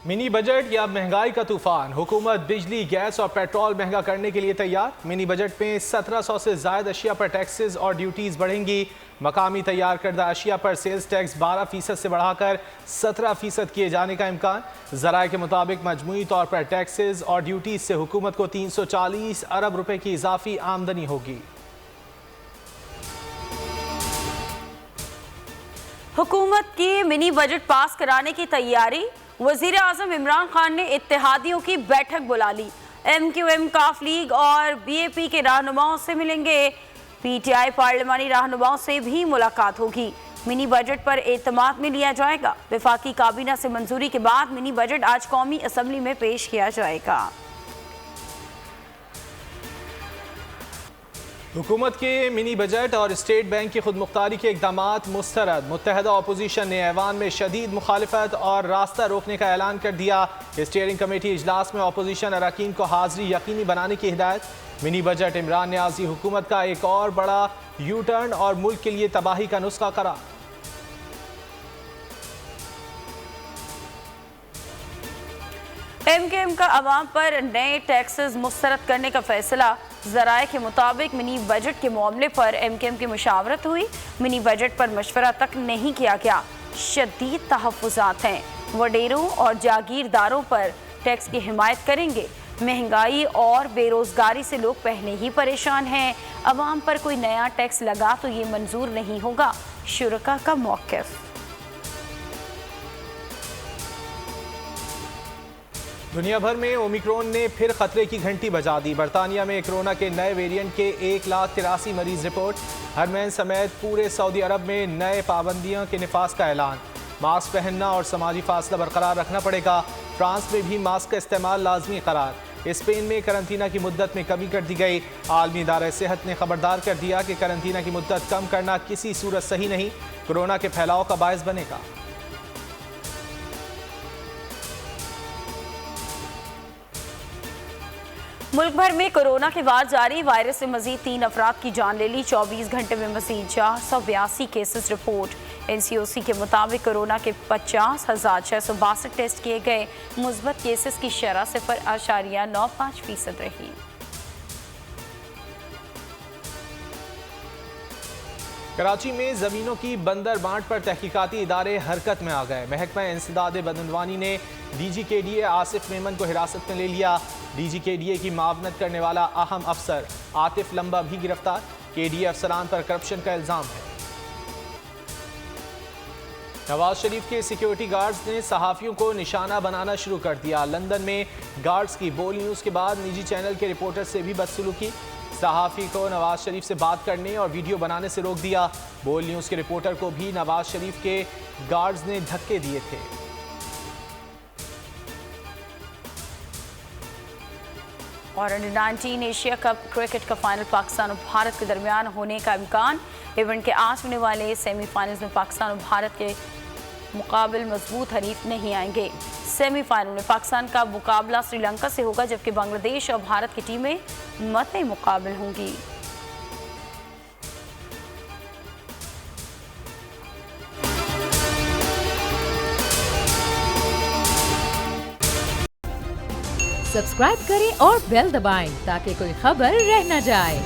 Mini budget या महंगाई का तूफान। हुकूमत बिजली, गैस और पेट्रोल महंगा करने के लिए तैयार। मिनी बजट में 1700 से ज्यादा अशिया पर टैक्सेस और ड्यूटीज बढ़ेंगी। मकामी तैयार करदा अशिया पर सेल्स टैक्स 12% से बढ़ाकर 17% किए जाने का इम्कान। जराये के मुताबिक मजमूई तौर पर टैक्सेस और ड्यूटीज से हुकूमत को 340 अरब रुपए की इजाफी आमदनी होगी। हुकूमत की मिनी बजट पास कराने की तैयारी। वजीर आजम इमरान खान ने इत्तेहादियों की बैठक बुला ली। MQM, काफ लीग और BAP के रहनुमाओं से मिलेंगे। PTI पार्लिमानी रहनुमाओं से भी मुलाकात होगी। मिनी बजट पर एतमाद में लिया जाएगा। वफाकी काबीना से मंजूरी के बाद मिनी बजट आज कौमी असम्बली में पेश किया जाएगा। हुकूमत के मिनी बजट और स्टेट बैंक की खुदमुख्तारी के इकदामात मुस्तरद। मुत्तहदा अपोजिशन ने ऐवान में शदीद मुखालिफत और रास्ता रोकने का ऐलान कर दिया। स्टीयरिंग कमेटी इजलास में अपोजिशन अरकान को हाजिरी यकीनी बनाने की हिदायत। मिनी बजट इमरान न्याजी हुकूमत का एक और बड़ा यू टर्न और मुल्क के लिए तबाही का नुस्खा करार। MQM का अवाम पर नए टैक्सेस मुस्तरद करने का फैसला। जराये के मुताबिक मिनी बजट के मामले पर MQM की मुशावरत हुई। मिनी बजट पर मशवरा तक नहीं किया गया। शदीद तहफ़्फ़ुज़ात हैं। वडेरों और जागीरदारों पर टैक्स की हिमायत करेंगे। महंगाई और बेरोजगारी से लोग पहले ही परेशान हैं। अवाम पर कोई नया टैक्स लगा तो ये मंजूर नहीं होगा। शुरका का मौक़िफ़। दुनिया भर में ओमिक्रॉन ने फिर खतरे की घंटी बजा दी। बरतानिया में कोरोना के नए वेरिएंट के 1,83,000 मरीज रिपोर्ट। हरमैन समेत पूरे सऊदी अरब में नए पाबंदियों के निफाज का ऐलान। मास्क पहनना और समाजी फासला बरकरार रखना पड़ेगा। फ्रांस में भी मास्क का इस्तेमाल लाजमी करार। स्पेन में करंतना की मुद्दत में कमी कर दी गई। आलमी इदारा सेहत ने खबरदार कर दिया कि करंतना की मुद्दत कम करना किसी सूरत सही नहीं, कोरोना के फैलाव का बायस बनेगा। मुल्क भर में कोरोना के वार जारी। वायरस से मजीद 3 अफराद की जान ले ली। 24 घंटे में मजीद 482 केसेस रिपोर्ट। NCOC के मुताबिक कोरोना के 50,662 टेस्ट किए गए। मुस्बत केसेस की शरह 0.95% रही। कराची में जमीनों की बंदर बांट पर तहकीकाती इदारे हरकत में आ गए। महकमा इंसदाद बदनवानी ने DG KDA आसिफ मेमन को हिरासत में ले लिया। DG KDA की मावनत करने वाला अहम अफसर आतिफ लंबा भी गिरफ्तार। KDA अफसरान पर करप्शन का इल्जाम है। नवाज शरीफ के सिक्योरिटी गार्ड्स ने सहाफियों को निशाना बनाना शुरू कर दिया। लंदन में गार्ड्स की बोल न्यूज़ के बाद निजी चैनल के रिपोर्टर से भी बदसलूकी। सहाफ़ी को नवाज शरीफ से बात करने और वीडियो बनाने से रोक दिया। बोल न्यूज़ के रिपोर्टर को भी नवाज शरीफ के गार्ड्स ने धक्के दिए थे। और अंडर-19 एशिया कप क्रिकेट का फाइनल पाकिस्तान और भारत के दरमियान होने का इम्कान। इवेंट के आज होने वाले सेमीफाइनल्स में पाकिस्तान और भारत के मुकाबले मजबूत हरीफ नहीं आएंगे। सेमीफाइनल में पाकिस्तान का मुकाबला श्रीलंका से होगा, जबकि बांग्लादेश और भारत की टीमें मते मुकाबले होंगी। सब्सक्राइब करें और बेल दबाएं ताकि कोई खबर रह न जाए।